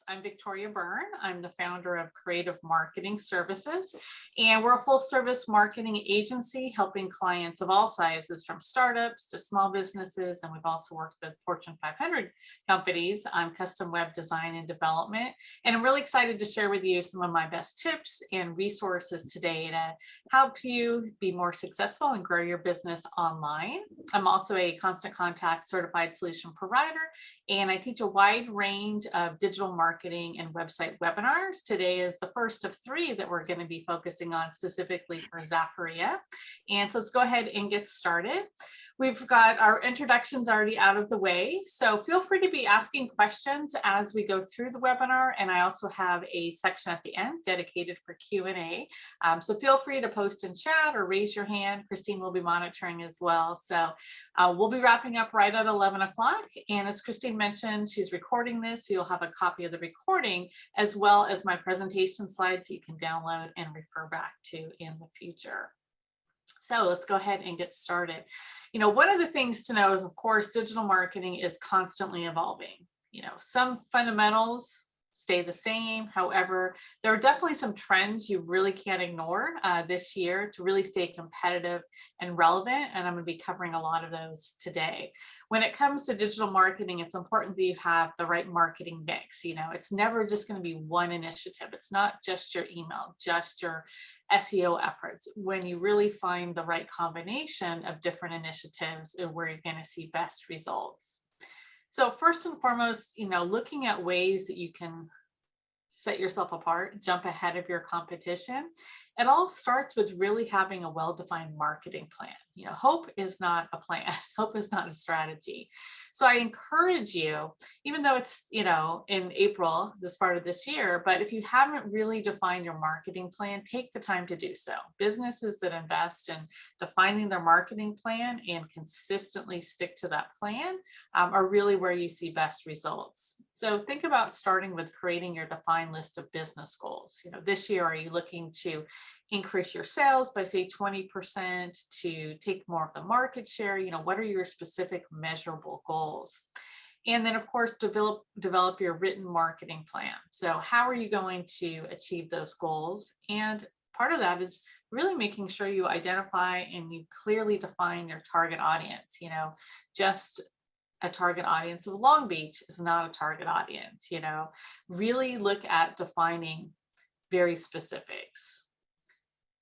I'm Victoria Byrne. I'm the founder of Creative Marketing Services, and we're a full service marketing agency helping clients of all sizes, from startups to small businesses. And we've also worked with Fortune 500 companies on custom web design and development. And I'm really excited to share with you some of my best tips and resources today to help you be more successful and grow your business online. I'm also a Constant Contact certified solution provider, and I teach a wide range of digital marketing and website webinars. Today is the first of 3 that we're going to be focusing on specifically for Zaferia. And so let's go ahead and get started. We've got our introductions already out of the way, so feel free to be asking questions as we go through the webinar. And I also have a section at the end dedicated for Q&A. So feel free to post in chat or raise your hand. Christine will be monitoring as well. So we'll be wrapping up right at 11 o'clock. And as Christine mentioned, she's recording this, so you'll have a copy of the recording as well as my presentation slides you can download and refer back to in the future. So let's go ahead and get started. One of the things to know is, of course, digital marketing is constantly evolving. Some fundamentals stay the same. However, there are definitely some trends you really can't ignore this year to really stay competitive and relevant. And I'm going to be covering a lot of those today. When it comes to digital marketing, it's important that you have the right marketing mix. It's never just going to be one initiative. It's not just your email, just your SEO efforts. When you really find the right combination of different initiatives is where you're going to see best results. So first and foremost, looking at ways that you can set yourself apart, jump ahead of your competition. It all starts with really having a well-defined marketing plan. Hope is not a plan. Hope is not a strategy. So I encourage you, even though it's, in April, this part of this year, but if you haven't really defined your marketing plan, take the time to do so. Businesses that invest in defining their marketing plan and consistently stick to that plan are really where you see best results. So think about starting with creating your defined list of business goals. This year, are you looking to increase your sales by, say, 20%, to take more of the market share? What are your specific measurable goals? And then, of course, develop your written marketing plan. So how are you going to achieve those goals? And part of that is really making sure you identify and you clearly define your target audience. Just a target audience of Long Beach is not a target audience. Really look at defining very specifics.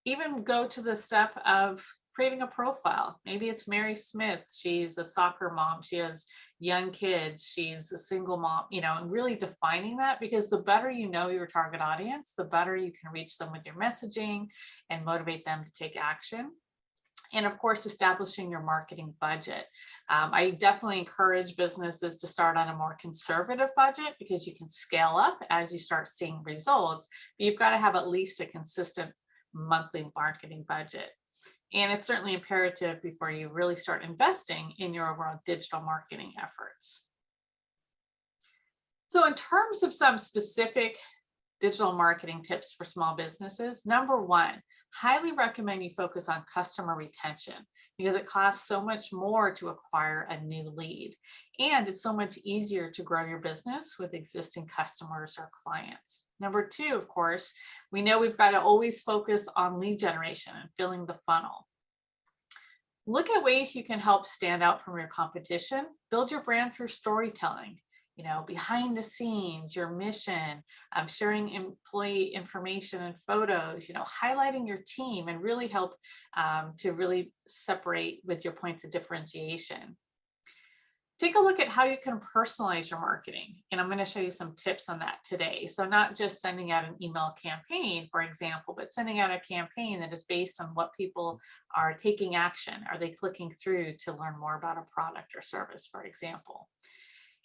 Even go to the step of creating a profile. Maybe it's Mary Smith. She's a soccer mom. She has young kids. She's a single mom, and really defining that, because the better you know your target audience, the better you can reach them with your messaging and motivate them to take action. And of course, establishing your marketing budget. I definitely encourage businesses to start on a more conservative budget, because you can scale up as you start seeing results. But you've got to have at least a consistent monthly marketing budget. And it's certainly imperative before you really start investing in your overall digital marketing efforts. So in terms of some specific digital marketing tips for small businesses, number 1, highly recommend you focus on customer retention, because it costs so much more to acquire a new lead. And it's so much easier to grow your business with existing customers or clients. Number 2, of course, we know we've got to always focus on lead generation and filling the funnel. Look at ways you can help stand out from your competition. Build your brand through storytelling. Behind the scenes, your mission, sharing employee information and photos, highlighting your team, and really help to really separate with your points of differentiation. Take a look at how you can personalize your marketing. And I'm going to show you some tips on that today. So not just sending out an email campaign, for example, but sending out a campaign that is based on what people are taking action. Are they clicking through to learn more about a product or service, for example?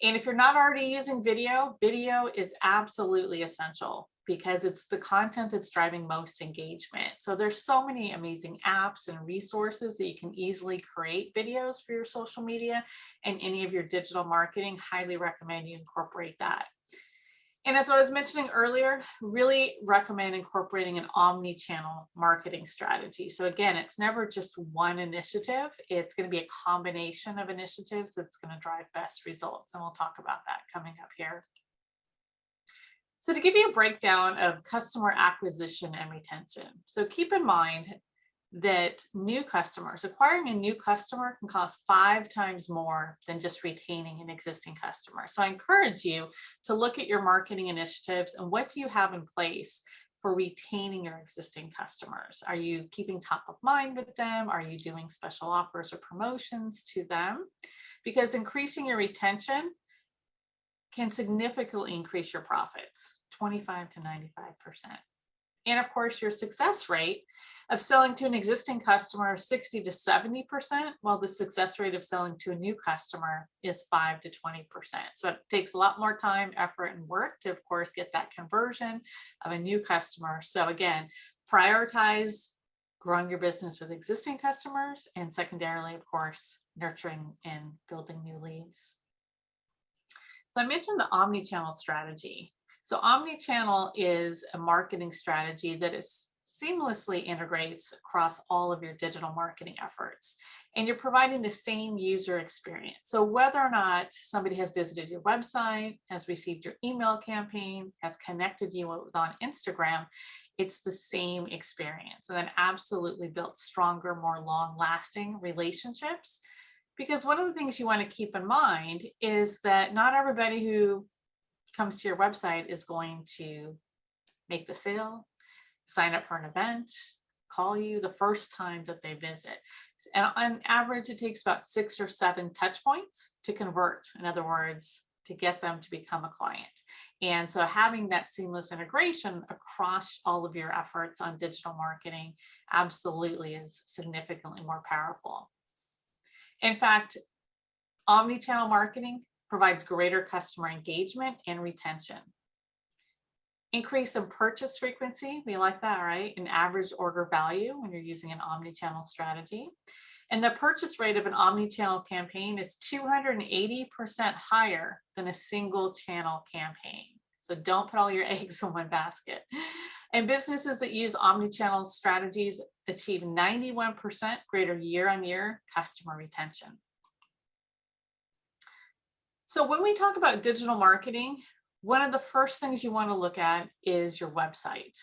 And if you're not already using video, video is absolutely essential, because it's the content that's driving most engagement. So there's so many amazing apps and resources that you can easily create videos for your social media and any of your digital marketing. Highly recommend you incorporate that. And as I was mentioning earlier, really recommend incorporating an omni-channel marketing strategy. So again, it's never just one initiative. It's going to be a combination of initiatives that's going to drive best results. And we'll talk about that coming up here. So to give you a breakdown of customer acquisition and retention. So keep in mind that acquiring a new customer can cost 5 times more than just retaining an existing customer. So I encourage you to look at your marketing initiatives and what do you have in place for retaining your existing customers? Are you keeping top of mind with them? Are you doing special offers or promotions to them? Because increasing your retention can significantly increase your profits, 25 to 95%. And of course, your success rate of selling to an existing customer is 60 to 70%, while the success rate of selling to a new customer is 5 to 20%. So it takes a lot more time, effort, and work to, of course, get that conversion of a new customer. So again, prioritize growing your business with existing customers, and secondarily, of course, nurturing and building new leads. So I mentioned the omnichannel strategy. So omnichannel is a marketing strategy that is seamlessly integrates across all of your digital marketing efforts. And you're providing the same user experience. So whether or not somebody has visited your website, has received your email campaign, has connected you on Instagram, it's the same experience. And then absolutely built stronger, more long-lasting relationships. Because one of the things you want to keep in mind is that not everybody who comes to your website is going to make the sale, sign up for an event, call you the first time that they visit. And on average, it takes about 6 or 7 touch points to convert. In other words, to get them to become a client. And so having that seamless integration across all of your efforts on digital marketing absolutely is significantly more powerful. In fact, omnichannel marketing provides greater customer engagement and retention. Increase in purchase frequency, we like that, right? An average order value when you're using an omnichannel strategy. And the purchase rate of an omnichannel campaign is 280% higher than a single channel campaign. So don't put all your eggs in one basket. And businesses that use omnichannel strategies achieve 91% greater year-on-year customer retention. So when we talk about digital marketing, one of the first things you want to look at is your website.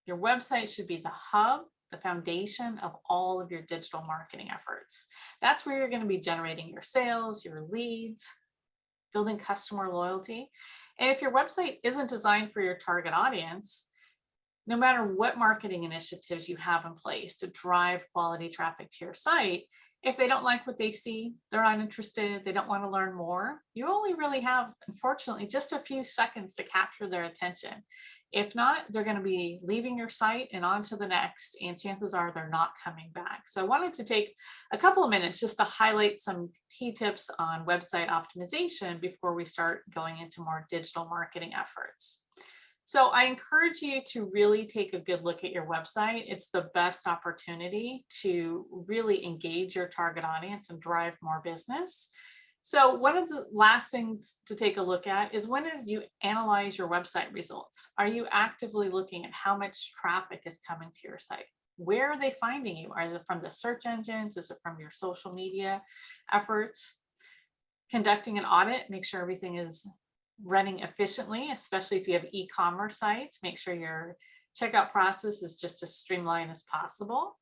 Your website should be the hub, the foundation of all of your digital marketing efforts. That's where you're going to be generating your sales, your leads, building customer loyalty. And if your website isn't designed for your target audience, no matter what marketing initiatives you have in place to drive quality traffic to your site, if they don't like what they see, they're not interested, they don't want to learn more, you only really have, unfortunately, just a few seconds to capture their attention. If not, they're going to be leaving your site and on to the next, and chances are they're not coming back. So I wanted to take a couple of minutes just to highlight some key tips on website optimization before we start going into more digital marketing efforts. So I encourage you to really take a good look at your website. It's the best opportunity to really engage your target audience and drive more business. So one of the last things to take a look at is, when did you analyze your website results? Are you actively looking at how much traffic is coming to your site? Where are they finding you? Are they from the search engines? Is it from your social media efforts? Conducting an audit, make sure everything is running efficiently, especially if you have e-commerce sites. Make sure your checkout process is just as streamlined as possible.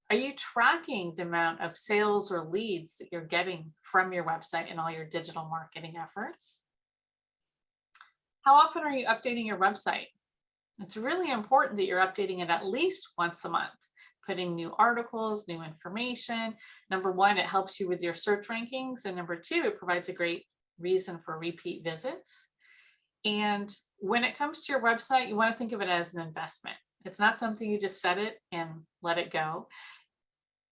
Are you tracking the amount of sales or leads that you're getting from your website in all your digital marketing efforts? How often are you updating your website? It's really important that you're updating it at least once a month, putting new articles, new information. Number one, it helps you with your search rankings. And number two, it provides a great reason for repeat visits. And when it comes to your website, you want to think of it as an investment. It's not something you just set it and let it go.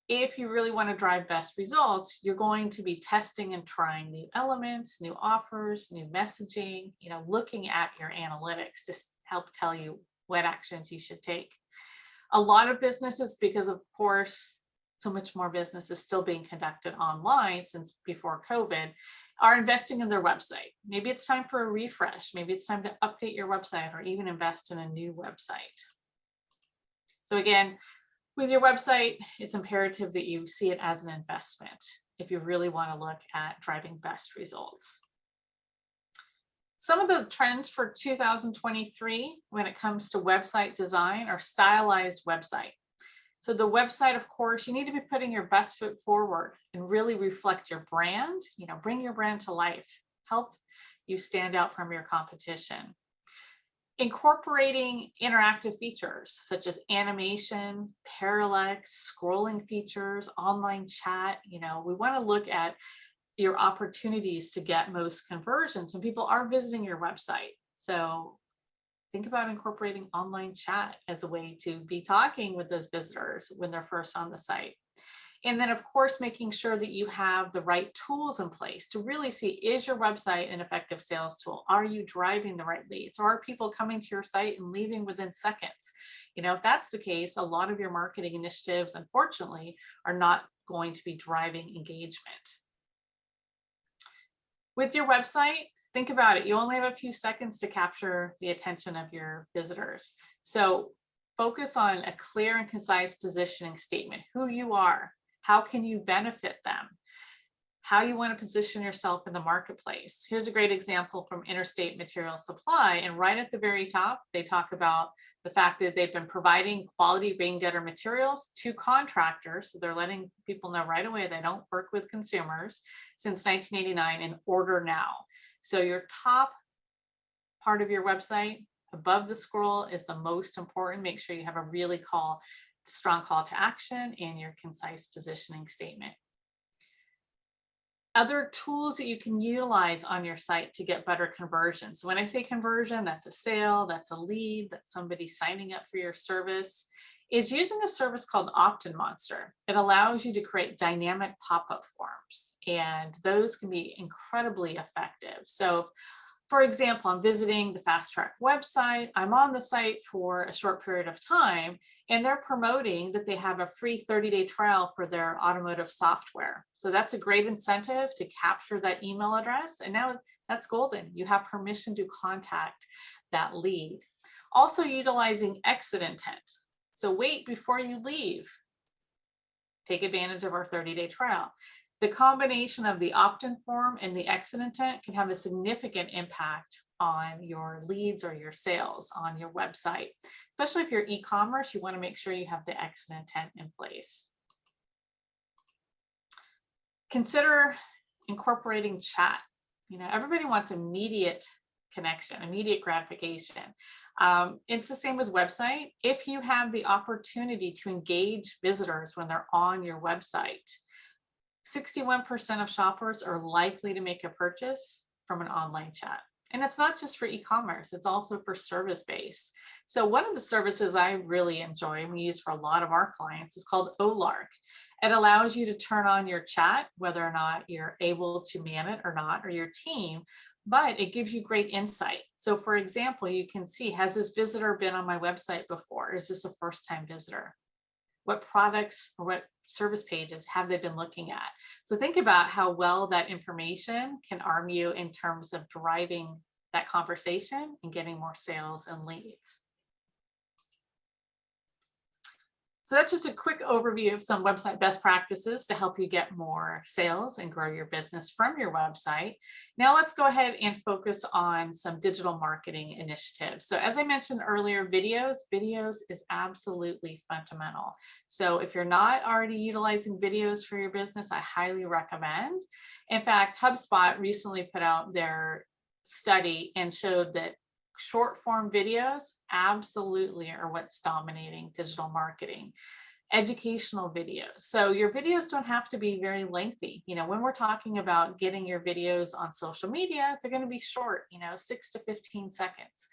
If you really want to drive best results, you're going to be testing and trying new elements, new offers, new messaging, looking at your analytics to help tell you what actions you should take. A lot of businesses, because of course, so much more business is still being conducted online since before COVID, are investing in their website. Maybe it's time for a refresh. Maybe it's time to update your website, or even invest in a new website. So again, with your website, it's imperative that you see it as an investment if you really want to look at driving best results. Some of the trends for 2023 when it comes to website design are stylized website. So the website, of course, you need to be putting your best foot forward and really reflect your brand, bring your brand to life, help you stand out from your competition. Incorporating interactive features such as animation, parallax, scrolling features, online chat, we want to look at your opportunities to get most conversions when people are visiting your website. So think about incorporating online chat as a way to be talking with those visitors when they're first on the site. And then, of course, making sure that you have the right tools in place to really see, is your website an effective sales tool? Are you driving the right leads? Or are people coming to your site and leaving within seconds? If that's the case, a lot of your marketing initiatives, unfortunately, are not going to be driving engagement. With your website, think about it. You only have a few seconds to capture the attention of your visitors. So focus on a clear and concise positioning statement, who you are, how can you benefit them, how you want to position yourself in the marketplace. Here's a great example from Interstate Material Supply. And right at the very top, they talk about the fact that they've been providing quality rain gutter materials to contractors. So they're letting people know right away they don't work with consumers since 1989 and order now. So your top part of your website above the scroll is the most important. Make sure you have a really strong call to action and your concise positioning statement. Other tools that you can utilize on your site to get better conversion. So when I say conversion, that's a sale, that's a lead, that's somebody signing up for your service, is using a service called Opt-in Monster. It allows you to create dynamic pop-up forms, and those can be incredibly effective. So for example, I'm visiting the Fast Track website. I'm on the site for a short period of time, and they're promoting that they have a free 30-day trial for their automotive software. So that's a great incentive to capture that email address. And now that's golden. You have permission to contact that lead. Also utilizing exit intent. So wait before you leave. Take advantage of our 30-day trial. The combination of the opt-in form and the exit intent can have a significant impact on your leads or your sales on your website. Especially if you're e-commerce, you want to make sure you have the exit intent in place. Consider incorporating chat. Everybody wants immediate connection, immediate gratification. It's the same with website. If you have the opportunity to engage visitors when they're on your website, 61% of shoppers are likely to make a purchase from an online chat. And it's not just for e-commerce, it's also for service-based. So one of the services I really enjoy and we use for a lot of our clients is called OLARC. It allows you to turn on your chat, whether or not you're able to man it or not, or your team, but it gives you great insight. So for example, you can see, has this visitor been on my website before? Is this a first-time visitor? What products or what service pages have they been looking at? So think about how well that information can arm you in terms of driving that conversation and getting more sales and leads. So that's just a quick overview of some website best practices to help you get more sales and grow your business from your website. Now let's go ahead and focus on some digital marketing initiatives. So as I mentioned earlier, videos is absolutely fundamental. So if you're not already utilizing videos for your business, I highly recommend. In fact, HubSpot recently put out their study and showed that short form videos absolutely are what's dominating digital marketing. Educational videos. So your videos don't have to be very lengthy. When we're talking about getting your videos on social media, they're going to be short, 6 to 15 seconds.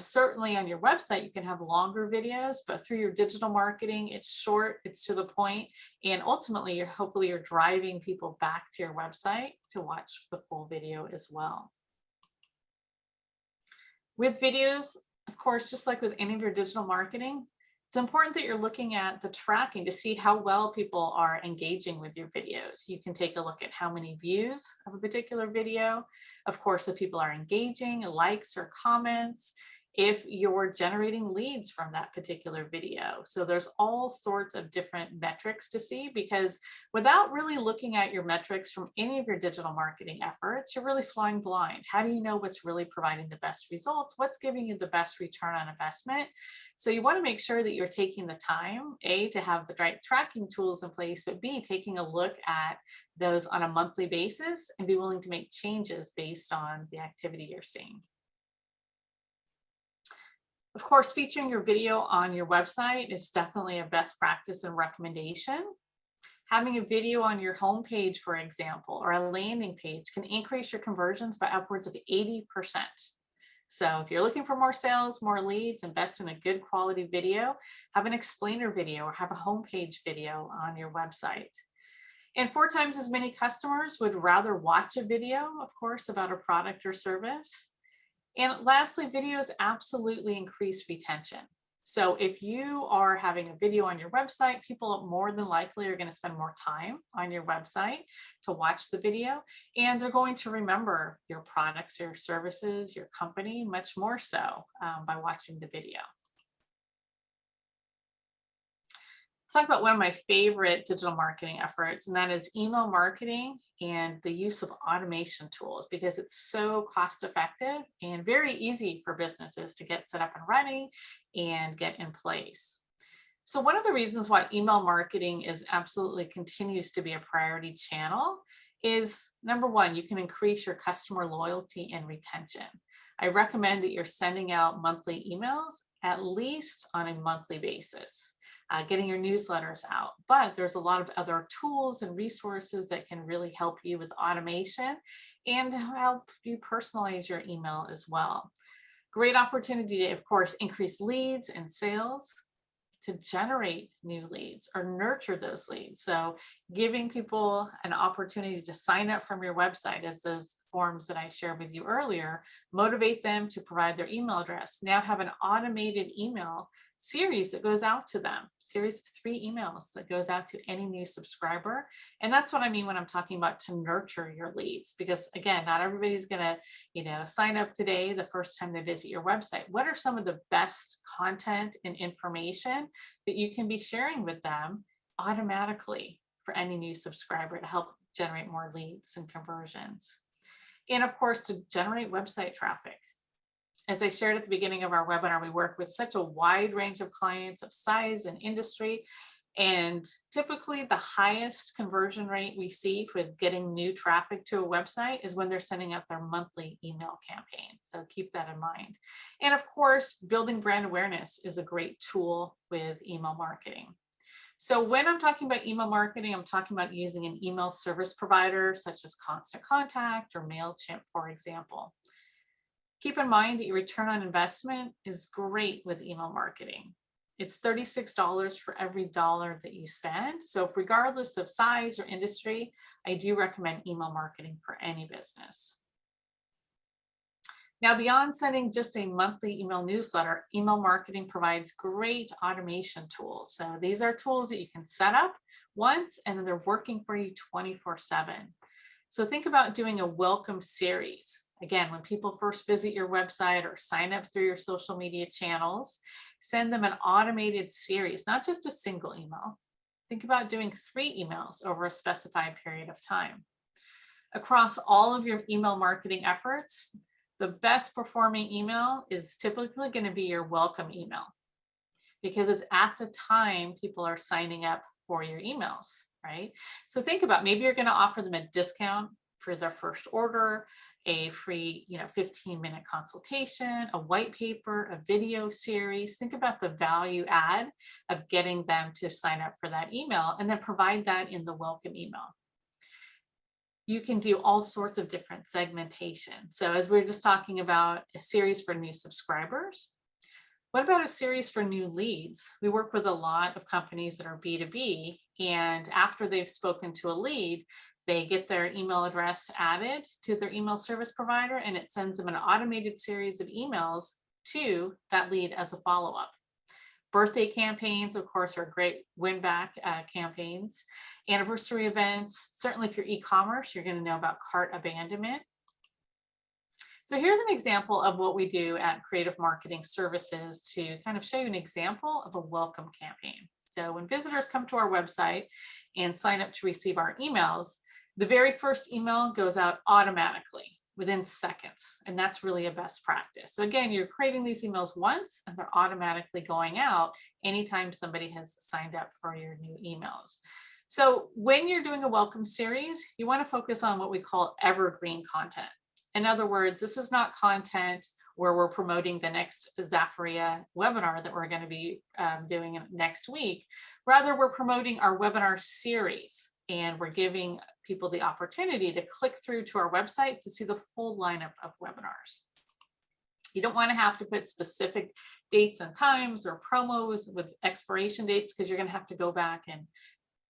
Certainly on your website, you can have longer videos, but through your digital marketing, it's short, it's to the point, and ultimately, hopefully you're driving people back to your website to watch the full video as well. With videos, of course, just like with any of your digital marketing, it's important that you're looking at the tracking to see how well people are engaging with your videos. You can take a look at how many views of a particular video. Of course, if people are engaging, likes or comments, if you're generating leads from that particular video. So there's all sorts of different metrics to see, because without really looking at your metrics from any of your digital marketing efforts, you're really flying blind. How do you know what's really providing the best results? What's giving you the best return on investment? So you want to make sure that you're taking the time, A, to have the right tracking tools in place, but B, taking a look at those on a monthly basis and be willing to make changes based on the activity you're seeing. Of course, featuring your video on your website is definitely a best practice and recommendation. Having a video on your homepage, for example, or a landing page can increase your conversions by upwards of 80%. So if you're looking for more sales, more leads, invest in a good quality video, have an explainer video or have a homepage video on your website. And 4 times as many customers would rather watch a video, of course, about a product or service. And lastly, videos absolutely increase retention. So if you are having a video on your website, people more than likely are going to spend more time on your website to watch the video, and they're going to remember your products, your services, your company much more so by watching the video. Let's talk about one of my favorite digital marketing efforts, and that is email marketing and the use of automation tools, because it's so cost effective and very easy for businesses to get set up and running and get in place. So one of the reasons why email marketing is absolutely continues to be a priority channel is, number one, you can increase your customer loyalty and retention. I recommend that you're sending out monthly emails at least on a monthly basis. Getting your newsletters out, but there's a lot of other tools and resources that can really help you with automation and help you personalize your email as well. Great opportunity to, of course, increase leads and sales, to generate new leads or nurture those leads. So giving people an opportunity to sign up from your website, as those forms that I shared with you earlier, motivate them to provide their email address. Now have an automated email series that goes out to them, series of 3 emails that goes out to any new subscriber. And that's what I mean when I'm talking about to nurture your leads, because again, not everybody's going to, sign up today the first time they visit your website. What are some of the best content and information that you can be sharing with them automatically for any new subscriber to help generate more leads and conversions? And of course, to generate website traffic. As I shared at the beginning of our webinar, we work with such a wide range of clients of size and industry. And typically the highest conversion rate we see with getting new traffic to a website is when they're sending out their monthly email campaign. So keep that in mind. And of course, building brand awareness is a great tool with email marketing. So when I'm talking about email marketing, I'm talking about using an email service provider such as Constant Contact or MailChimp, for example. Keep in mind that your return on investment is great with email marketing. It's $36 for every dollar that you spend. So regardless of size or industry, I do recommend email marketing for any business. Now, beyond sending just a monthly email newsletter, email marketing provides great automation tools. So these are tools that you can set up once and then they're working for you 24/7. So think about doing a welcome series. Again, when people first visit your website or sign up through your social media channels, send them an automated series, not just a single email. Think about doing 3 emails over a specified period of time. Across all of your email marketing efforts, the best performing email is typically going to be your welcome email, because it's at the time people are signing up for your emails, right? So think about, maybe you're going to offer them a discount for their first order, a free 15-minute consultation, a white paper, a video series. Think about the value add of getting them to sign up for that email and then provide that in the welcome email. You can do all sorts of different segmentation. So as we we're just talking about a series for new subscribers, what about a series for new leads? We work with a lot of companies that are B2B, and after they've spoken to a lead, they get their email address added to their email service provider, and it sends them an automated series of emails to that lead as a follow-up. Birthday campaigns, of course, are great win-back campaigns. Anniversary events, certainly if you're e-commerce, you're going to know about cart abandonment. So here's an example of what we do at Creative Marketing Services to kind of show you an example of a welcome campaign. So when visitors come to our website and sign up to receive our emails, the very first email goes out automatically within seconds. And that's really a best practice. So again, you're creating these emails once and they're automatically going out anytime somebody has signed up for your new emails. So when you're doing a welcome series, you want to focus on what we call evergreen content. In other words, this is not content where we're promoting the next Zaferia webinar that we're going to be doing next week. Rather, we're promoting our webinar series, and we're giving people the opportunity to click through to our website to see the full lineup of webinars. You don't want to have to put specific dates and times or promos with expiration dates, because you're going to have to go back and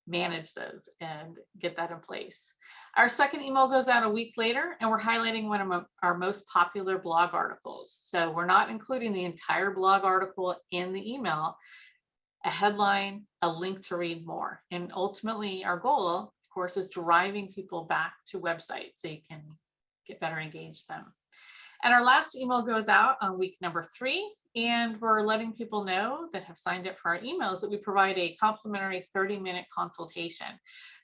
manage those and get that in place. Our second email goes out a week later, and we're highlighting one of our most popular blog articles. So we're not including the entire blog article in the email, a headline, a link to read more. And ultimately our goal, of course, is driving people back to websites so you can better engage them. And our last email goes out on week number 3, and we're letting people know that have signed up for our emails that we provide a complimentary 30-minute consultation,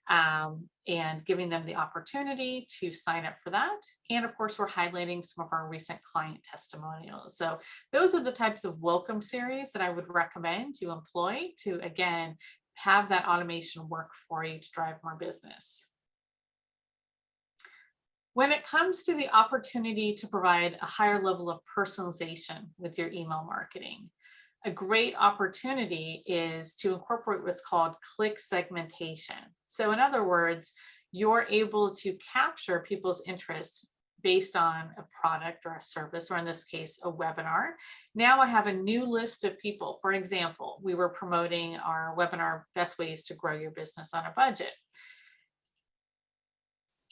and giving them the opportunity to sign up for that. And of course, we're highlighting some of our recent client testimonials. So those are the types of welcome series that I would recommend you employ to, again, have that automation work for you to drive more business. When it comes to the opportunity to provide a higher level of personalization with your email marketing, a great opportunity is to incorporate what's called click segmentation. So in other words, you're able to capture people's interest based on a product or a service, or in this case, a webinar. Now I have a new list of people. For example, we were promoting our webinar, Best Ways to Grow Your Business on a Budget.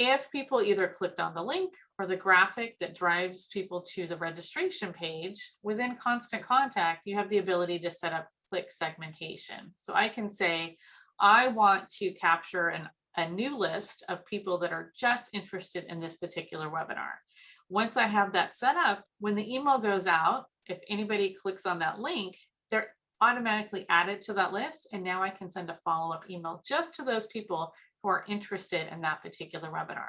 If people either clicked on the link or the graphic that drives people to the registration page, within Constant Contact, you have the ability to set up click segmentation. So I can say, I want to capture a new list of people that are just interested in this particular webinar. Once I have that set up, when the email goes out, if anybody clicks on that link, they're automatically added to that list. And now I can send a follow-up email just to those people who are interested in that particular webinar.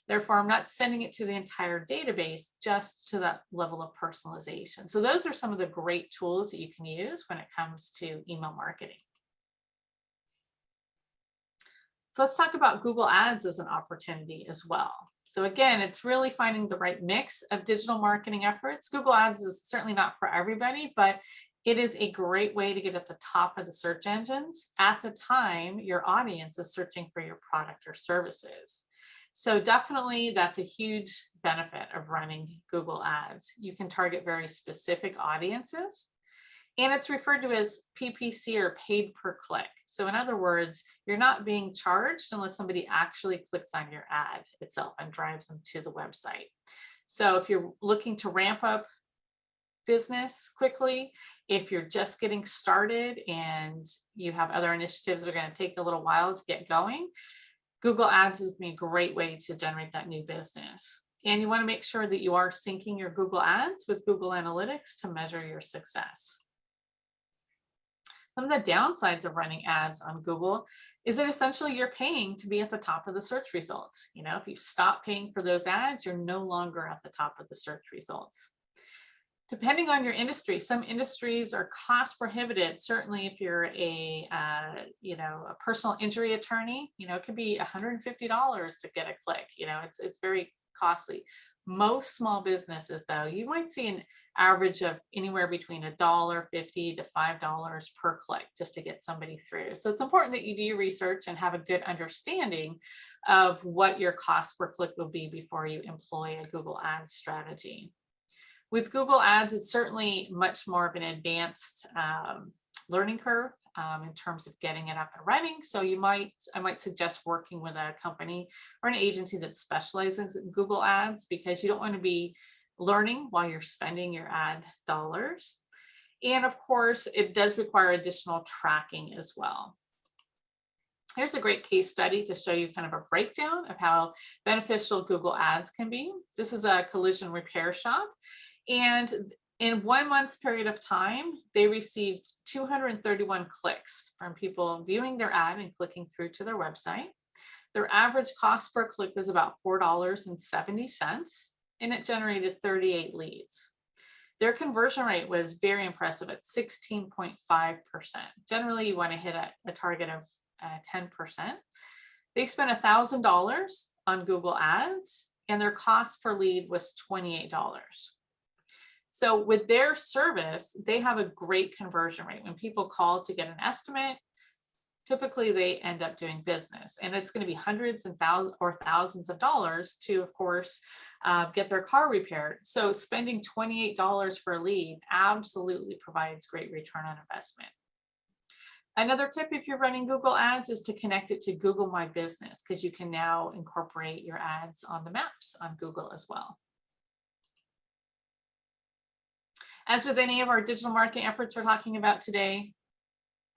Therefore, I'm not sending it to the entire database, just to that level of personalization. So those are some of the great tools that you can use when it comes to email marketing. So let's talk about Google Ads as an opportunity as well. So again, it's really finding the right mix of digital marketing efforts. Google Ads is certainly not for everybody, but it is a great way to get at the top of the search engines at the time your audience is searching for your product or services. So definitely that's a huge benefit of running Google Ads. You can target very specific audiences, and it's referred to as PPC, or paid per click. So in other words, you're not being charged unless somebody actually clicks on your ad itself and drives them to the website. So if you're looking to ramp up business quickly, if you're just getting started and you have other initiatives that are going to take a little while to get going, Google Ads is a great way to generate that new business. And you want to make sure that you are syncing your Google Ads with Google Analytics to measure your success. Some of the downsides of running ads on Google is that essentially you're paying to be at the top of the search results. You know, if you stop paying for those ads, you're no longer at the top of the search results. Depending on your industry, some industries are cost prohibitive. Certainly if you're a personal injury attorney, it could be $150 to get a click. It's very costly. Most small businesses, though, you might see an average of anywhere between $1.50 to $5 per click just to get somebody through. So it's important that you do your research and have a good understanding of what your cost per click will be before you employ a Google Ads strategy. With Google Ads, it's certainly much more of an advanced learning curve in terms of getting it up and running. So I might suggest working with a company or an agency that specializes in Google Ads, because you don't want to be learning while you're spending your ad dollars. And of course, it does require additional tracking as well. Here's a great case study to show you kind of a breakdown of how beneficial Google Ads can be. This is a collision repair shop, and in 1 month's period of time, they received 231 clicks from people viewing their ad and clicking through to their website. Their average cost per click was about $4.70, and it generated 38 leads. Their conversion rate was very impressive at 16.5%. Generally, you want to hit a target of 10%. They spent $1,000 on Google Ads, and their cost per lead was $28. So with their service, they have a great conversion rate. When people call to get an estimate, typically they end up doing business, and it's going to be hundreds and thousands of dollars to, of course, get their car repaired. So spending $28 for a lead absolutely provides great return on investment. Another tip, if you're running Google Ads, is to connect it to Google My Business, because you can now incorporate your ads on the maps on Google as well. As with any of our digital marketing efforts we're talking about today,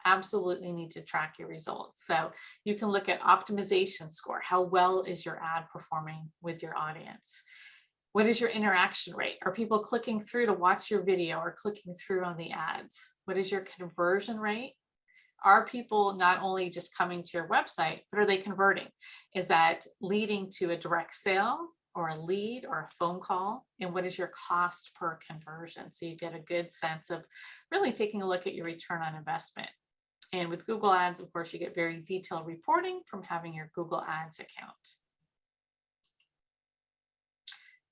absolutely need to track your results. So you can look at optimization score. How well is your ad performing with your audience? What is your interaction rate? Are people clicking through to watch your video or clicking through on the ads? What is your conversion rate? Are people not only just coming to your website, but are they converting? Is that leading to a direct sale or a lead or a phone call? And what is your cost per conversion? So you get a good sense of really taking a look at your return on investment. And with Google Ads, of course, you get very detailed reporting from having your Google Ads account.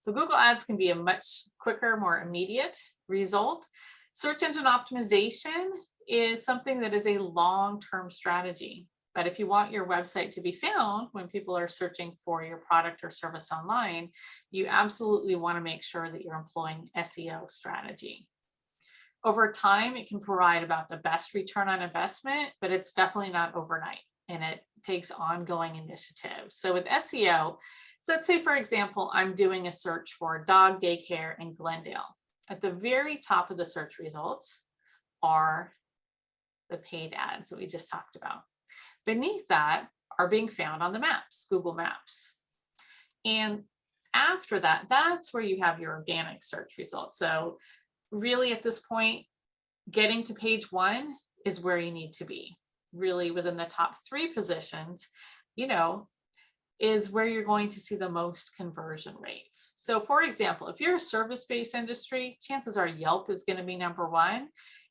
So Google Ads can be a much quicker, more immediate result. Search engine optimization is something that is a long-term strategy. But if you want your website to be found when people are searching for your product or service online, you absolutely want to make sure that you're employing SEO strategy. Over time, it can provide about the best return on investment, but it's definitely not overnight, and it takes ongoing initiatives. So with SEO, so let's say, for example, I'm doing a search for dog daycare in Glendale. At the very top of the search results are the paid ads that we just talked about. Beneath that are being found on the maps, Google Maps. And after that, that's where you have your organic search results. So really at this point, getting to page 1 is where you need to be. Really within the top 3 positions, is where you're going to see the most conversion rates. So for example, if you're a service-based industry, chances are Yelp is going to be number 1.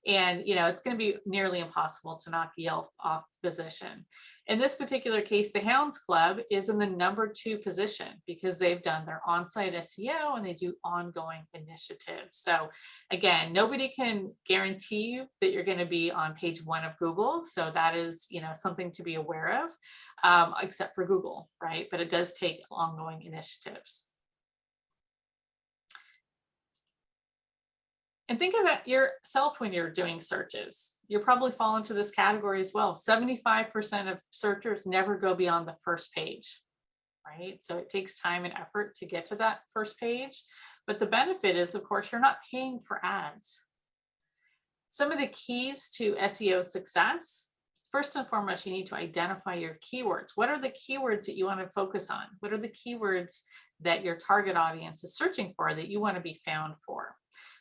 And it's going to be nearly impossible to knock Yelp off the position. In this particular case, the Hounds Club is in the number 2 position because they've done their on-site SEO and they do ongoing initiatives. So again, nobody can guarantee you that you're going to be on page 1 of Google. So that is, something to be aware of, except for Google, right? But it does take ongoing initiatives. And think about yourself when you're doing searches. You'll probably fall into this category as well. 75% of searchers never go beyond the first page, right? So it takes time and effort to get to that first page. But the benefit is, of course, you're not paying for ads. Some of the keys to SEO success, first and foremost, you need to identify your keywords. What are the keywords that you want to focus on? What are the keywords that your target audience is searching for that you want to be found for?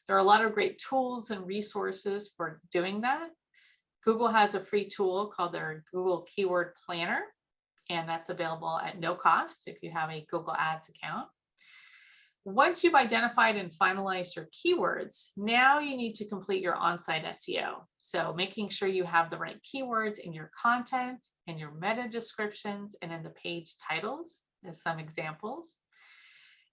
There are a lot of great tools and resources for doing that. Google has a free tool called their Google Keyword Planner, and that's available at no cost if you have a Google Ads account. Once you've identified and finalized your keywords, now you need to complete your on-site SEO. So making sure you have the right keywords in your content, in your meta descriptions, and in the page titles, as some examples.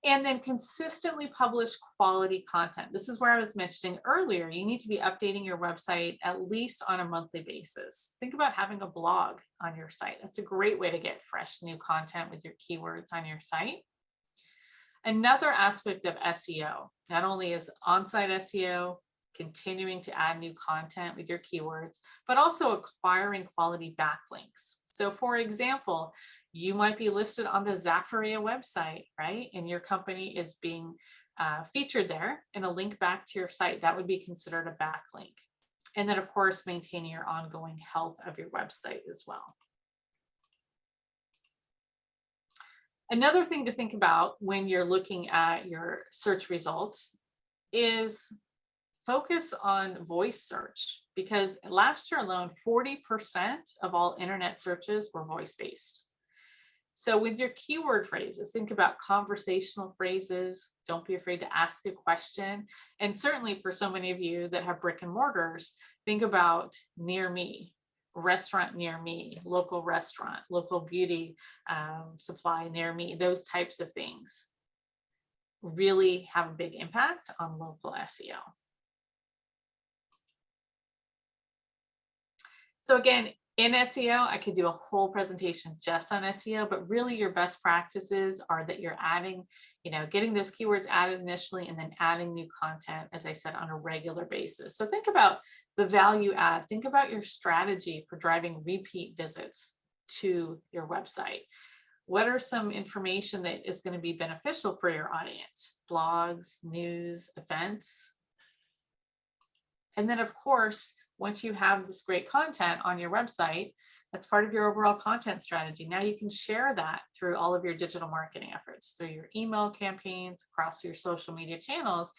And then consistently publish quality content. This is where I was mentioning earlier, you need to be updating your website at least on a monthly basis. Think about having a blog on your site. That's a great way to get fresh new content with your keywords on your site. Another aspect of SEO, not only is on-site SEO, continuing to add new content with your keywords, but also acquiring quality backlinks. So for example, you might be listed on the Zaferia website, right? And your company is being featured there and a link back to your site. That would be considered a backlink. And then of course, maintaining your ongoing health of your website as well. Another thing to think about when you're looking at your search results is focus on voice search, because last year alone, 40% of all internet searches were voice-based. So with your keyword phrases, think about conversational phrases. Don't be afraid to ask a question. And certainly for so many of you that have brick and mortars, think about near me, restaurant near me, local restaurant, local beauty supply near me. Those types of things really have a big impact on local SEO. So again, in SEO, I could do a whole presentation just on SEO, but really your best practices are that you're adding, getting those keywords added initially and then adding new content, as I said, on a regular basis. So think about the value add, think about your strategy for driving repeat visits to your website. What are some information that is going to be beneficial for your audience? Blogs, news, events. And then of course, once you have this great content on your website, that's part of your overall content strategy. Now you can share that through all of your digital marketing efforts, through your email campaigns, across your social media channels,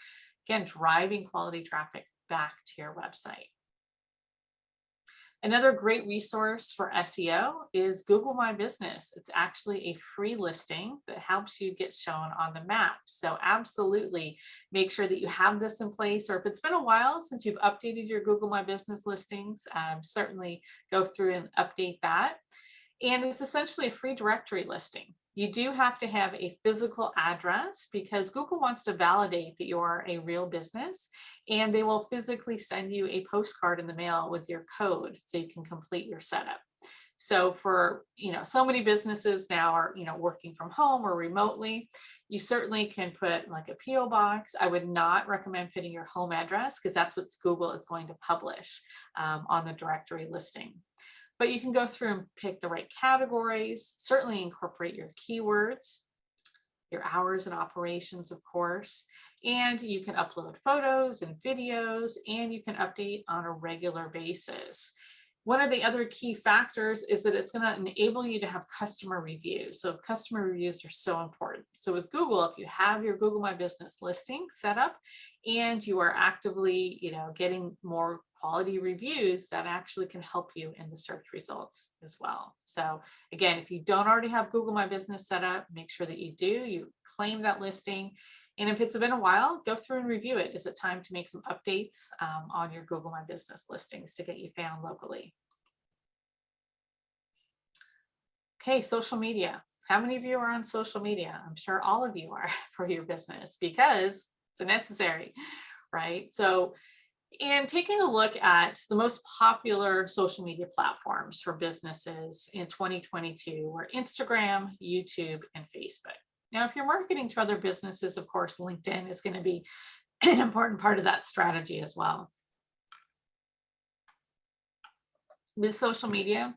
again, driving quality traffic back to your website. Another great resource for SEO is Google My Business. It's actually a free listing that helps you get shown on the map. So absolutely make sure that you have this in place, or if it's been a while since you've updated your Google My Business listings, certainly go through and update that. And it's essentially a free directory listing. You do have to have a physical address because Google wants to validate that you are a real business, and they will physically send you a postcard in the mail with your code so you can complete your setup. So for, so many businesses now are, working from home or remotely, you certainly can put like a PO box. I would not recommend putting your home address because that's what Google is going to publish on the directory listing. But you can go through and pick the right categories, certainly incorporate your keywords, your hours and operations, of course, and you can upload photos and videos, and you can update on a regular basis. One of the other key factors is that it's going to enable you to have customer reviews. So customer reviews are so important. So with Google, if you have your Google My Business listing set up and you are actively, getting more quality reviews, that actually can help you in the search results as well. So again, if you don't already have Google My Business set up, make sure that you do, you claim that listing. And if it's been a while, go through and review it. Is it time to make some updates on your Google My Business listings to get you found locally? Okay, social media. How many of you are on social media? I'm sure all of you are for your business because it's necessary, right? So, and taking a look at the most popular social media platforms for businesses in 2022 were Instagram, YouTube, and Facebook. Now, if you're marketing to other businesses, of course, LinkedIn is going to be an important part of that strategy as well. With social media,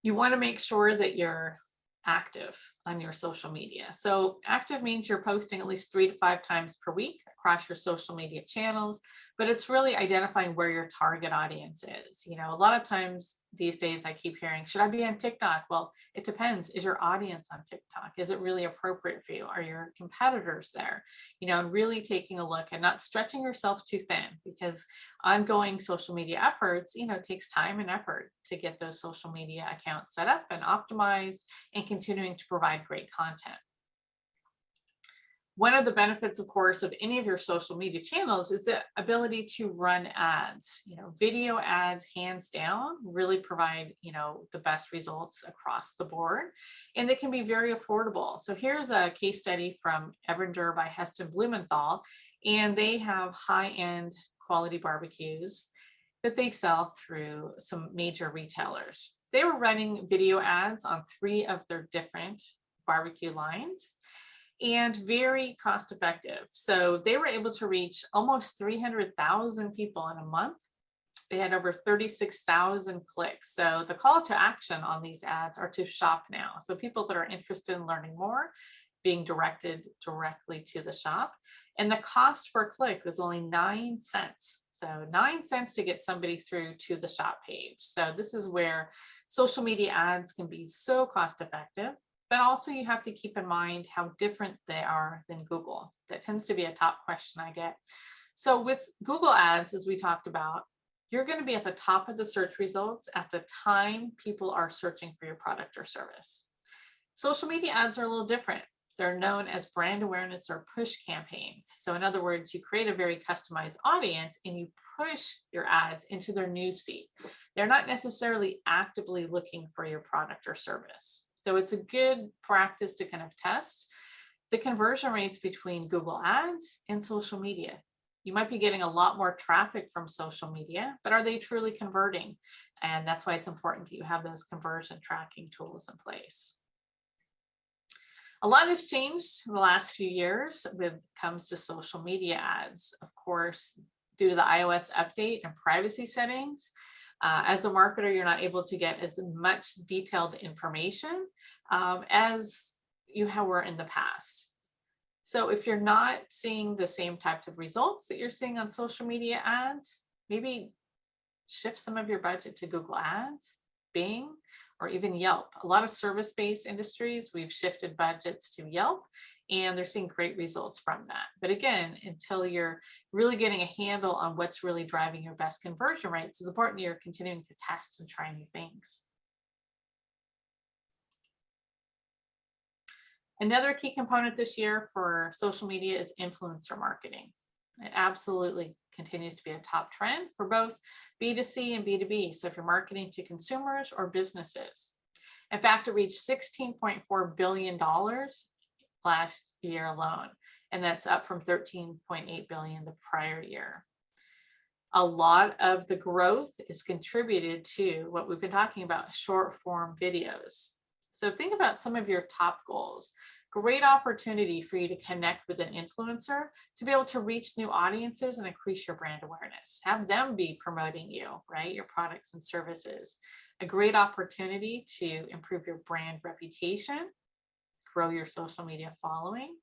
you want to make sure that you're active on your social media. So active means you're posting at least 3 to 5 times per week across your social media channels, but it's really identifying where your target audience is. A lot of times these days I keep hearing, should I be on TikTok? Well, it depends. Is your audience on TikTok? Is it really appropriate for you? Are your competitors there? And really taking a look and not stretching yourself too thin, because ongoing social media efforts, takes time and effort to get those social media accounts set up and optimized and continuing to provide great content. One of the benefits, of course, of any of your social media channels is the ability to run ads. Video ads, hands down, really provide, the best results across the board, and they can be very affordable. So here's a case study from Evander by Heston Blumenthal, and they have high-end quality barbecues that they sell through some major retailers. They were running video ads on 3 of their different barbecue lines, and very cost effective. So they were able to reach almost 300,000 people in a month. They had over 36,000 clicks. So the call to action on these ads are to shop now. So people that are interested in learning more, being directed directly to the shop. And the cost per click was only 9 cents. So 9 cents to get somebody through to the shop page. So this is where social media ads can be so cost effective. but also you have to keep in mind how different they are than Google. That tends to be a top question I get. So with Google Ads, as we talked about, you're going to be at the top of the search results at the time people are searching for your product or service. Social media ads are a little different. They're known as brand awareness or push campaigns. So in other words, you create a very customized audience and you push your ads into their newsfeed. They're not necessarily actively looking for your product or service. So it's a good practice to kind of test the conversion rates between Google Ads and social media. You might be getting a lot more traffic from social media, but are they truly converting? And that's why it's important that you have those conversion tracking tools in place. A lot has changed in the last few years when it comes to social media ads. Of course, due to the iOS update and privacy settings, as a marketer, you're not able to get as much detailed information as you were in the past. So if you're not seeing the same types of results that you're seeing on social media ads, maybe shift some of your budget to Google Ads, Bing, or even Yelp. A lot of service-based industries, we've shifted budgets to Yelp, and they're seeing great results from that. But again, until you're really getting a handle on what's really driving your best conversion rates, it's important you're continuing to test and try new things. Another key component this year for social media is influencer marketing. It absolutely continues to be a top trend for both B2C and B2B. So if you're marketing to consumers or businesses. In fact, it reached $16.4 billion last year alone, and that's up from $13.8 billion the prior year. A lot of the growth is contributed to what we've been talking about, short form videos. So think about some of your top goals. Great opportunity for you to connect with an influencer to be able to reach new audiences and increase your brand awareness. Have them be promoting you, right? Your products and services. A great opportunity to improve your brand reputation, grow your social media following,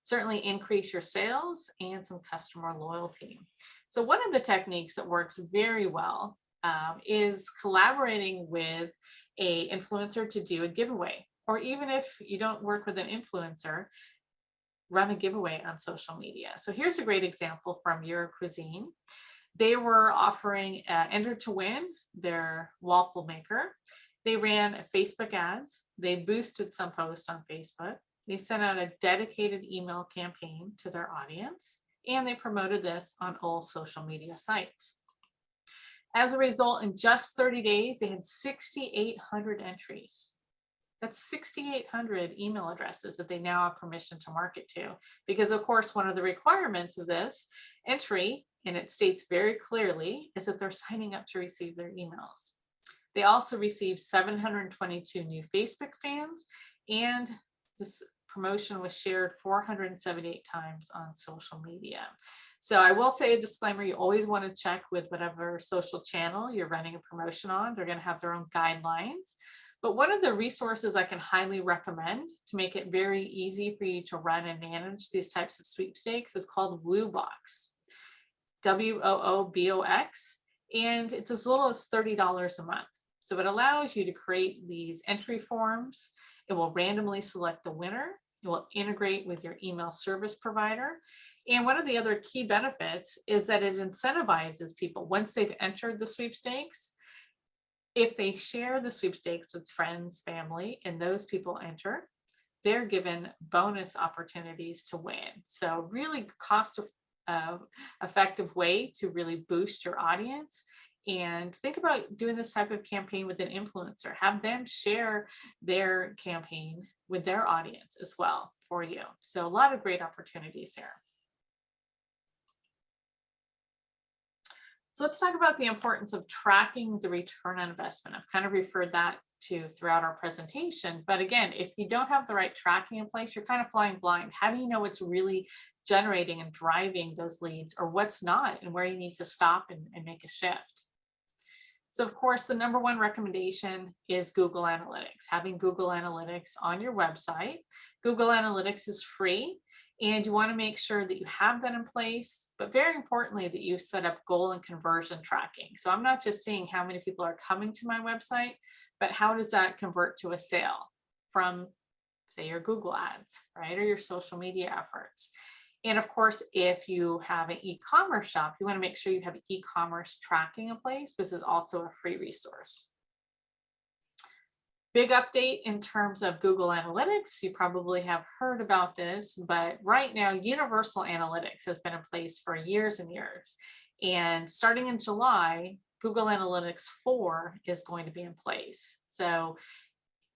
certainly increase your sales and some customer loyalty. So one of the techniques that works very well is collaborating with an influencer to do a giveaway. Or even if you don't work with an influencer, run a giveaway on social media. So here's a great example from Your Cuisine. They were offering Enter to Win, their waffle maker. They ran Facebook ads. They boosted some posts on Facebook. They sent out a dedicated email campaign to their audience, and they promoted this on all social media sites. As a result, in just 30 days, they had 6,800 entries. That's 6,800 email addresses that they now have permission to market to. Because of course, one of the requirements of this entry, and it states very clearly, is that they're signing up to receive their emails. They also received 722 new Facebook fans, and this promotion was shared 478 times on social media. So I will say a disclaimer, you always want to check with whatever social channel you're running a promotion on. They're going to have their own guidelines. But one of the resources I can highly recommend to make it very easy for you to run and manage these types of sweepstakes is called WooBox, WOOBOX, and it's as little as $30 a month. So it allows you to create these entry forms. It will randomly select the winner. It will integrate with your email service provider. And one of the other key benefits is that it incentivizes people once they've entered the sweepstakes. If they share the sweepstakes with friends, family, and those people enter, they're given bonus opportunities to win. So really cost-effective way to really boost your audience. And think about doing this type of campaign with an influencer. Have them share their campaign with their audience as well for you. So a lot of great opportunities here. So let's talk about the importance of tracking the return on investment. I've kind of referred that to throughout our presentation. But again, if you don't have the right tracking in place, you're kind of flying blind. How do you know what's really generating and driving those leads or what's not, and where you need to stop and make a shift? So of course, the number one recommendation is Google Analytics, having Google Analytics on your website. Google Analytics is free, and you want to make sure that you have that in place, but very importantly, that you set up goal and conversion tracking. So I'm not just seeing how many people are coming to my website, but how does that convert to a sale from say your Google ads, right? Or your social media efforts. And of course, if you have an e-commerce shop, you want to make sure you have e-commerce tracking in place. This is also a free resource. Big update in terms of Google Analytics. You probably have heard about this, but right now, Universal Analytics has been in place for years and years. And starting in July, Google Analytics 4 is going to be in place. So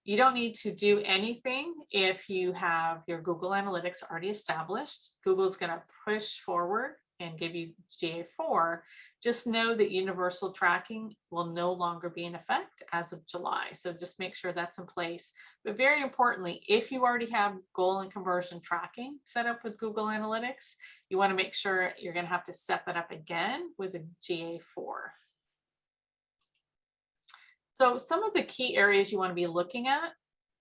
you don't need to do anything if you have your Google Analytics already established. Google's going to push forward and give you GA4. Just know that universal tracking will no longer be in effect as of July. So just make sure that's in place. But very importantly, if you already have goal and conversion tracking set up with Google Analytics, you want to make sure you're going to have to set that up again with a GA4. So some of the key areas you want to be looking at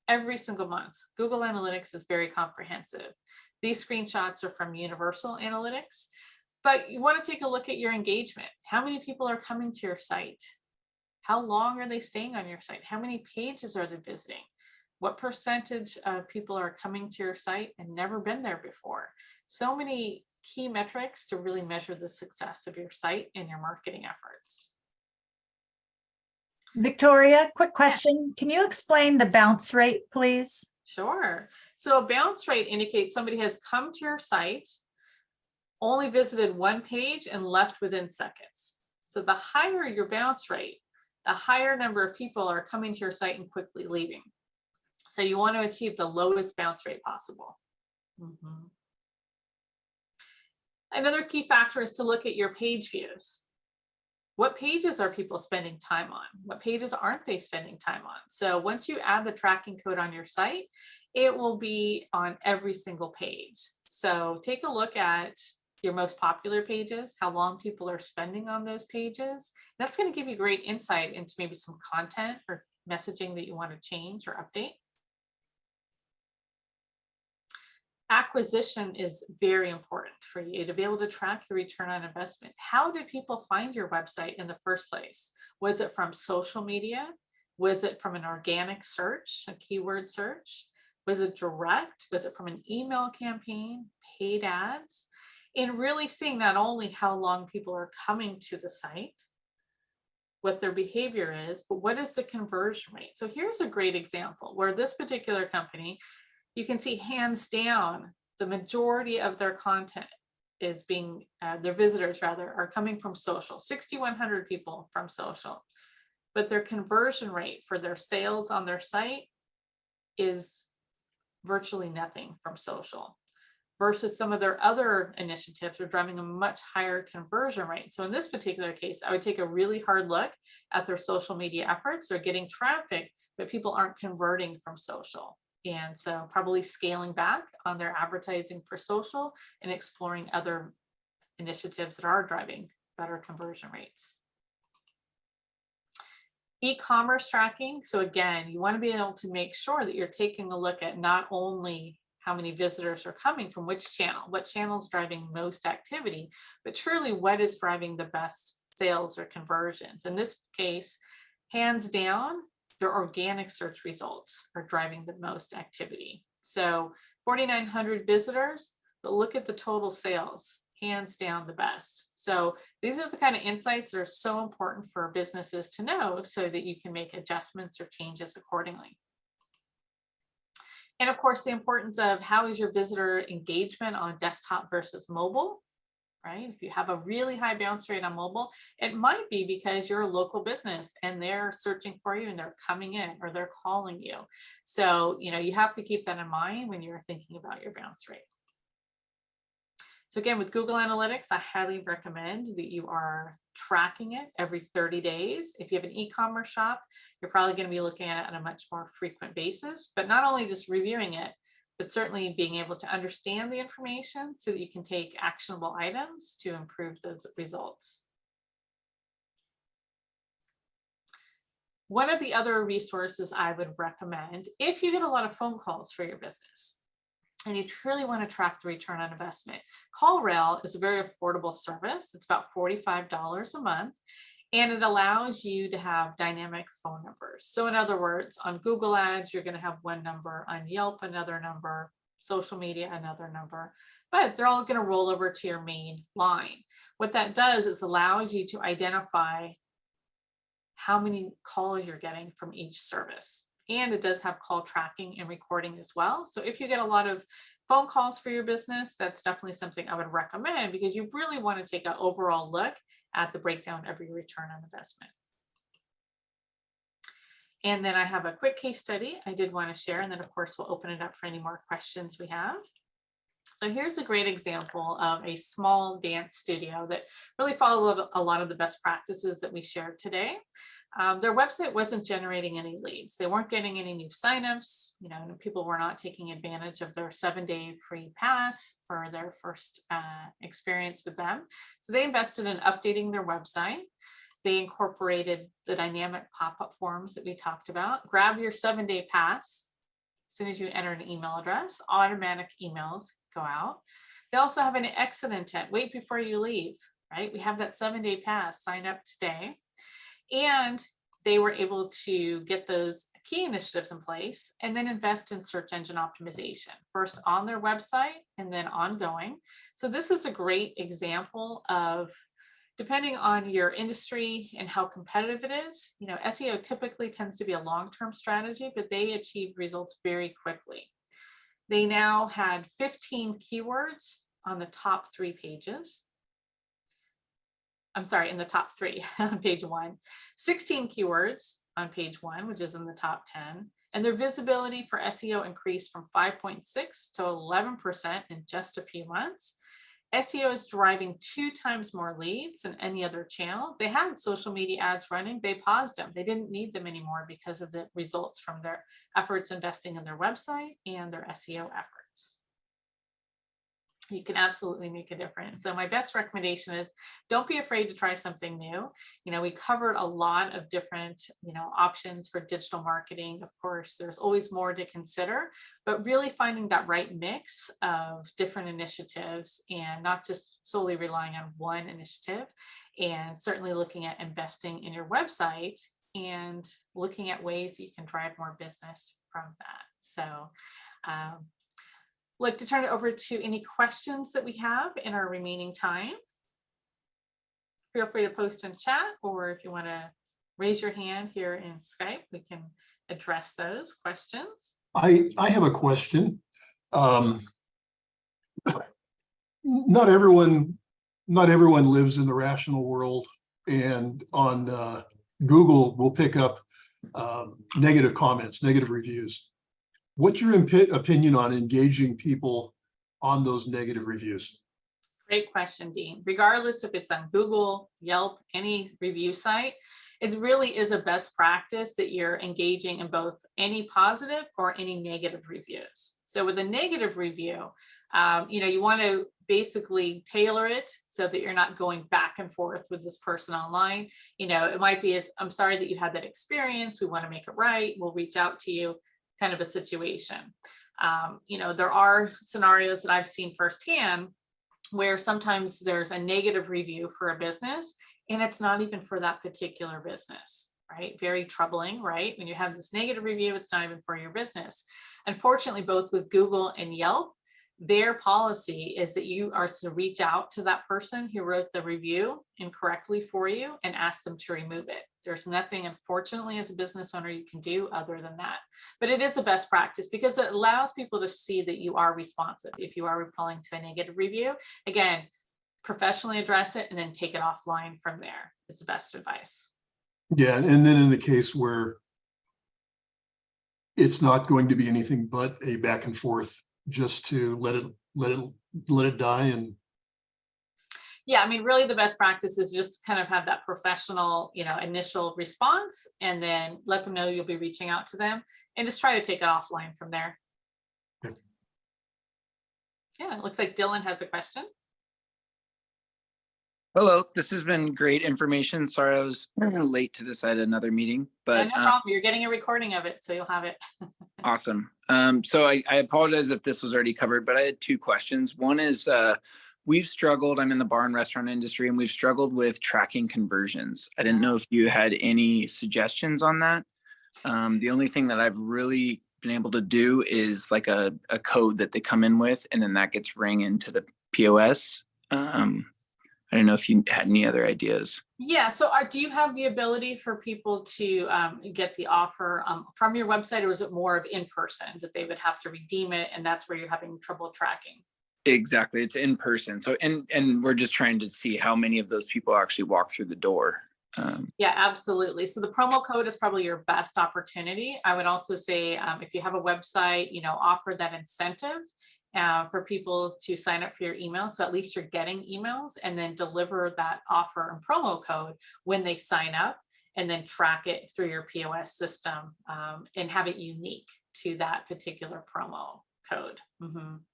every single month. Google Analytics is very comprehensive. These screenshots are from Universal Analytics, but you want to take a look at your engagement. How many people are coming to your site? How long are they staying on your site? How many pages are they visiting? What percentage of people are coming to your site and never been there before? So many key metrics to really measure the success of your site and your marketing efforts. Victoria, quick question. Can you explain the bounce rate, please? Sure. So a bounce rate indicates somebody has come to your site, only visited one page and left within seconds. So the higher your bounce rate, the higher number of people are coming to your site and quickly leaving. So you want to achieve the lowest bounce rate possible. Another key factor is to look at your page views. What pages are people spending time on? What pages aren't they spending time on? So once you add the tracking code on your site, it will be on every single page. So take a look at your most popular pages, how long people are spending on those pages. That's going to give you great insight into maybe some content or messaging that you want to change or update. Acquisition is very important for you to be able to track your return on investment. How did people find your website in the first place? Was it from social media? Was it from an organic search, a keyword search? Was it direct? Was it from an email campaign, paid ads? And really seeing not only how long people are coming to the site, what their behavior is, but what is the conversion rate? So here's a great example where this particular company, you can see hands down, the majority of their content is being, their visitors rather, are coming from social, 6,100 people from social, but their conversion rate for their sales on their site is virtually nothing from social, versus some of their other initiatives are driving a much higher conversion rate. So in this particular case, I would take a really hard look at their social media efforts. They're getting traffic, but people aren't converting from social. And so probably scaling back on their advertising for social and exploring other initiatives that are driving better conversion rates. E-commerce tracking. So again, you want to be able to make sure that you're taking a look at not only how many visitors are coming from which channel, what channel is driving most activity, but truly what is driving the best sales or conversions. In this case, hands down, their organic search results are driving the most activity. So 4,900 visitors, but look at the total sales, hands down the best. So these are the kind of insights that are so important for businesses to know so that you can make adjustments or changes accordingly. And of course, the importance of how is your visitor engagement on desktop versus mobile, right? If you have a really high bounce rate on mobile, it might be because you're a local business and they're searching for you and they're coming in or they're calling you. So, you have to keep that in mind when you're thinking about your bounce rate. So again, with Google Analytics, I highly recommend that you are tracking it every 30 days. If you have an e-commerce shop, you're probably going to be looking at it on a much more frequent basis, but not only just reviewing it, but certainly being able to understand the information so that you can take actionable items to improve those results. One of the other resources I would recommend, if you get a lot of phone calls for your business and you truly want to track the return on investment, CallRail is a very affordable service. It's about $45 a month. And it allows you to have dynamic phone numbers. So in other words, on Google Ads, you're going to have one number, on Yelp, another number, social media, another number, but they're all going to roll over to your main line. What that does is allows you to identify how many calls you're getting from each service. And it does have call tracking and recording as well. So if you get a lot of phone calls for your business, that's definitely something I would recommend, because you really want to take an overall look at the breakdown of your return on investment. And then I have a quick case study I did want to share, and then of course we'll open it up for any more questions we have. So here's a great example of a small dance studio that really followed a lot of the best practices that we shared today. Their website wasn't generating any leads. They weren't getting any new signups. People were not taking advantage of their 7-day free pass for their first experience with them. So they invested in updating their website. They incorporated the dynamic pop-up forms that we talked about. Grab your 7-day pass. As soon as you enter an email address, automatic emails go out. They also have an exit intent. Wait before you leave, right? We have that 7-day pass. Sign up today. And they were able to get those key initiatives in place and then invest in search engine optimization, first on their website and then ongoing. So this is a great example of, depending on your industry and how competitive it is, SEO typically tends to be a long-term strategy, but they achieved results very quickly. They now had 15 keywords on the top 3 pages. I'm sorry, in the top 3 on page 1, 16 keywords on page 1, which is in the top 10. And their visibility for SEO increased from 5.6 to 11% in just a few months. SEO is driving 2 times more leads than any other channel. They had social media ads running. They paused them. They didn't need them anymore because of the results from their efforts investing in their website and their SEO efforts. You can absolutely make a difference. So my best recommendation is, don't be afraid to try something new. We covered a lot of different, options for digital marketing. Of course, there's always more to consider, but really finding that right mix of different initiatives and not just solely relying on one initiative, and certainly looking at investing in your website and looking at ways you can drive more business from that. So, like to turn it over to any questions that we have in our remaining time. Feel free to post in chat, or if you want to raise your hand here in Skype, we can address those questions. I have a question. Not everyone lives in the rational world, and on Google will pick up negative comments, negative reviews. What's your opinion on engaging people on those negative reviews? Great question, Dean. Regardless if it's on Google, Yelp, any review site, it really is a best practice that you're engaging in both any positive or any negative reviews. So with a negative review, you want to basically tailor it so that you're not going back and forth with this person online. It might be, I'm sorry that you had that experience. We want to make it right. We'll reach out to you, kind of a situation. There are scenarios that I've seen firsthand where sometimes there's a negative review for a business and it's not even for that particular business, right? Very troubling, right? When you have this negative review, it's not even for your business. Unfortunately, both with Google and Yelp, their policy is that you are to reach out to that person who wrote the review incorrectly for you and ask them to remove it. There's nothing, unfortunately, as a business owner you can do other than that. But it is a best practice because it allows people to see that you are responsive. If you are replying to a negative review, again, professionally address it and then take it offline from there. It's the best advice. Yeah, and then in the case where it's not going to be anything but a back and forth, just to let it die. And yeah, really the best practice is just kind of have that professional, initial response, and then let them know you'll be reaching out to them and just try to take it offline from there. Okay. Yeah, it looks like Dylan has a question. Hello, this has been great information. Sorry I was late to this. I had another meeting, but no problem. You're getting a recording of it, so you'll have it. Awesome. So I apologize if this was already covered, but I had 2 questions. One is, we've struggled. I'm in the bar and restaurant industry, and we've struggled with tracking conversions. I didn't know if you had any suggestions on that. The only thing that I've really been able to do is like a code that they come in with, and then that gets rang into the POS. I don't know if you had any other ideas. Yeah, so do you have the ability for people to get the offer from your website, or is it more of in person that they would have to redeem it, and that's where you're having trouble tracking? Exactly, it's in person. So and we're just trying to see how many of those people actually walk through the door. Yeah, absolutely. So the promo code is probably your best opportunity. I would also say if you have a website, offer that incentive for people to sign up for your email. So at least you're getting emails, and then deliver that offer and promo code when they sign up, and then track it through your POS system and have it unique to that particular promo code.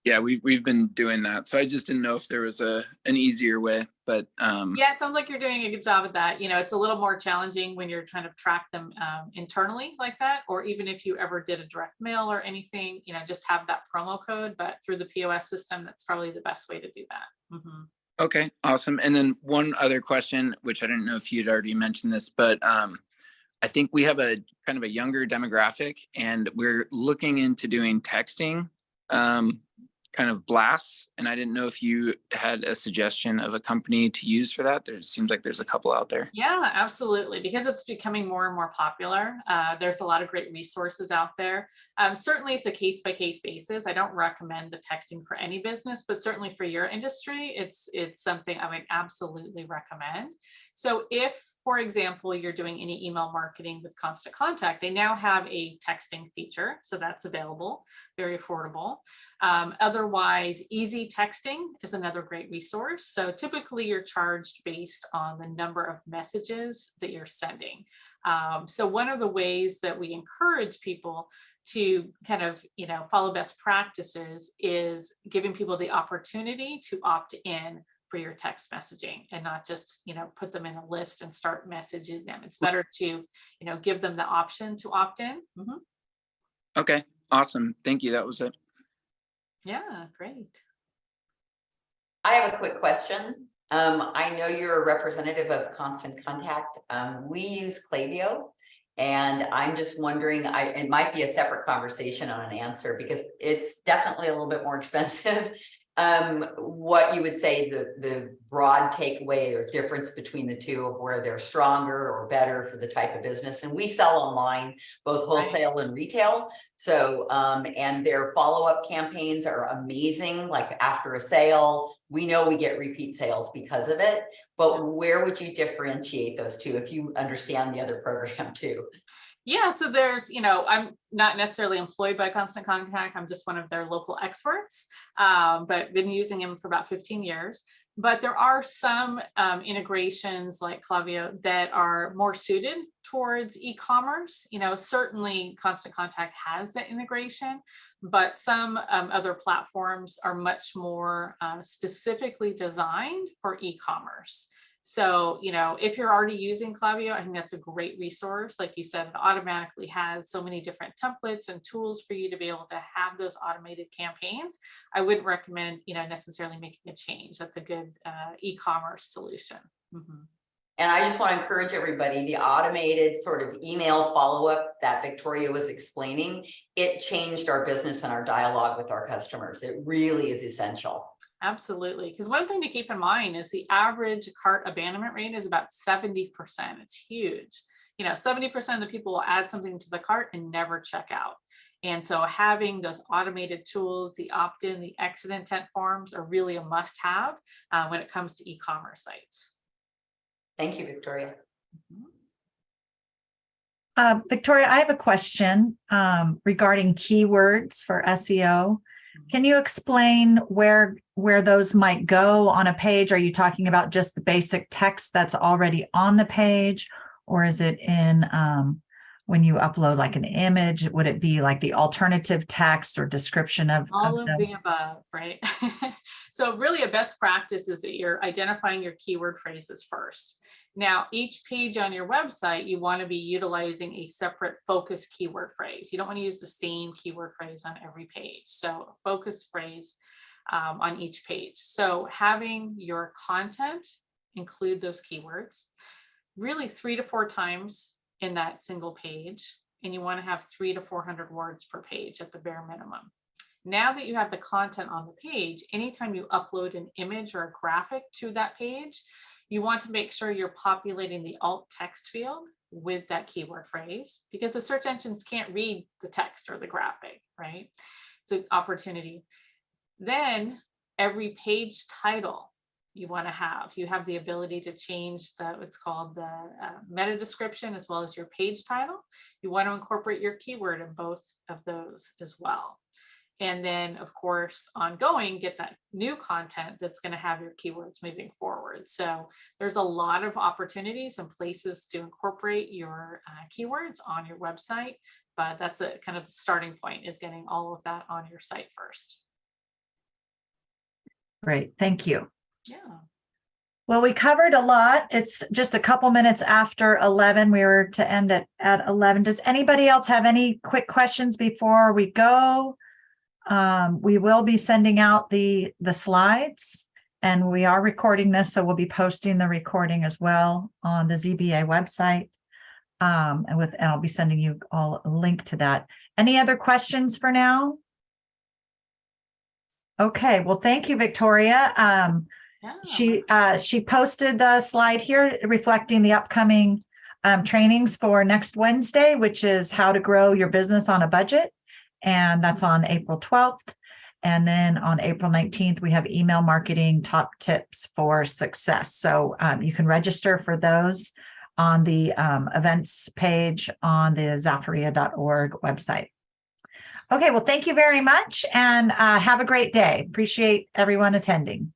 Yeah, we've been doing that. So I just didn't know if there was an easier way, but yeah, it sounds like you're doing a good job at that. It's a little more challenging when you're trying to track them internally like that, or even if you ever did a direct mail or anything, just have that promo code, but through the POS system, that's probably the best way to do that. Okay, awesome. And then one other question, which I didn't know if you'd already mentioned this, but I think we have a kind of a younger demographic, and we're looking into doing texting kind of blasts. And I didn't know if you had a suggestion of a company to use for that. There seems like there's a couple out there. Yeah, absolutely. Because it's becoming more and more popular. There's a lot of great resources out there. Certainly it's a case by case basis. I don't recommend the texting for any business, but certainly for your industry, it's something I would absolutely recommend. So if, for example, you're doing any email marketing with Constant Contact, they now have a texting feature. So that's available, very affordable. Otherwise, easy texting is another great resource. So typically you're charged based on the number of messages that you're sending. So one of the ways that we encourage people to kind of, follow best practices is giving people the opportunity to opt in for your text messaging, and not just, put them in a list and start messaging them. It's better to, give them the option to opt in. Okay, awesome. Thank you. That was it. Yeah, great. I have a quick question. I know you're a representative of Constant Contact. We use Klaviyo, and I'm just wondering, it might be a separate conversation on an answer because it's definitely a little bit more expensive. What you would say the broad takeaway or difference between the two of where they're stronger or better for the type of business. And we sell online, both wholesale and retail. So, and their follow-up campaigns are amazing. Like after a sale, we know we get repeat sales because of it, but where would you differentiate those two if you understand the other program too? Yeah, so there's, I'm not necessarily employed by Constant Contact. I'm just one of their local experts, but been using them for about 15 years. But there are some integrations like Klaviyo that are more suited towards e-commerce. Certainly Constant Contact has that integration, but some other platforms are much more specifically designed for e-commerce. So, if you're already using Klaviyo, I think that's a great resource. Like you said, it automatically has so many different templates and tools for you to be able to have those automated campaigns. I wouldn't recommend, necessarily making a change. That's a good e-commerce solution. And I just want to encourage everybody, the automated sort of email follow-up that Victoria was explaining, it changed our business and our dialogue with our customers. It really is essential. Absolutely. Because one thing to keep in mind is the average cart abandonment rate is about 70%. It's huge. 70% of the people will add something to the cart and never check out. And so having those automated tools, the opt-in, the exit intent forms are really a must-have when it comes to e-commerce sites. Thank you, Victoria. Victoria, I have a question regarding keywords for SEO. Can you explain where those might go on a page? Are you talking about just the basic text that's already on the page, or is it in when you upload like an image? Would it be like the alternative text or description of all of those? the above, right? So really a best practice is that you're identifying your keyword phrases first. Now, each page on your website, you want to be utilizing a separate focus keyword phrase. You don't want to use the same keyword phrase on every page. So a focus phrase. on each page. So having your content include those keywords, really 3 to 4 times in that single page. And you want to have 300 to 400 words per page at the bare minimum. Now that you have the content on the page, anytime you upload an image or a graphic to that page, you want to make sure you're populating the alt text field with that keyword phrase, because the search engines can't read the text or the graphic, right? It's an opportunity. Then every page title you want to have the ability to change the, what's called the meta description, as well as your page title. You want to incorporate your keyword in both of those as well. And then, of course, ongoing, get that new content that's going to have your keywords moving forward. So there's a lot of opportunities and places to incorporate your keywords on your website, but that's a kind of the starting point, is getting all of that on your site first. Great, thank you. Yeah. Well, we covered a lot. It's just a couple minutes after 11. We were to end at 11. Does anybody else have any quick questions before we go? We will be sending out the slides, and we are recording this, so we'll be posting the recording as well on the ZBA website. And I'll be sending you all a link to that. Any other questions for now? Okay, well, thank you, Victoria. Yeah. She posted the slide here reflecting the upcoming trainings for next Wednesday, which is how to grow your business on a budget. And that's on April 12th. And then on April 19th, we have email marketing top tips for success. So you can register for those on the events page on the zaferia.org website. Okay, well, thank you very much, and have a great day. Appreciate everyone attending.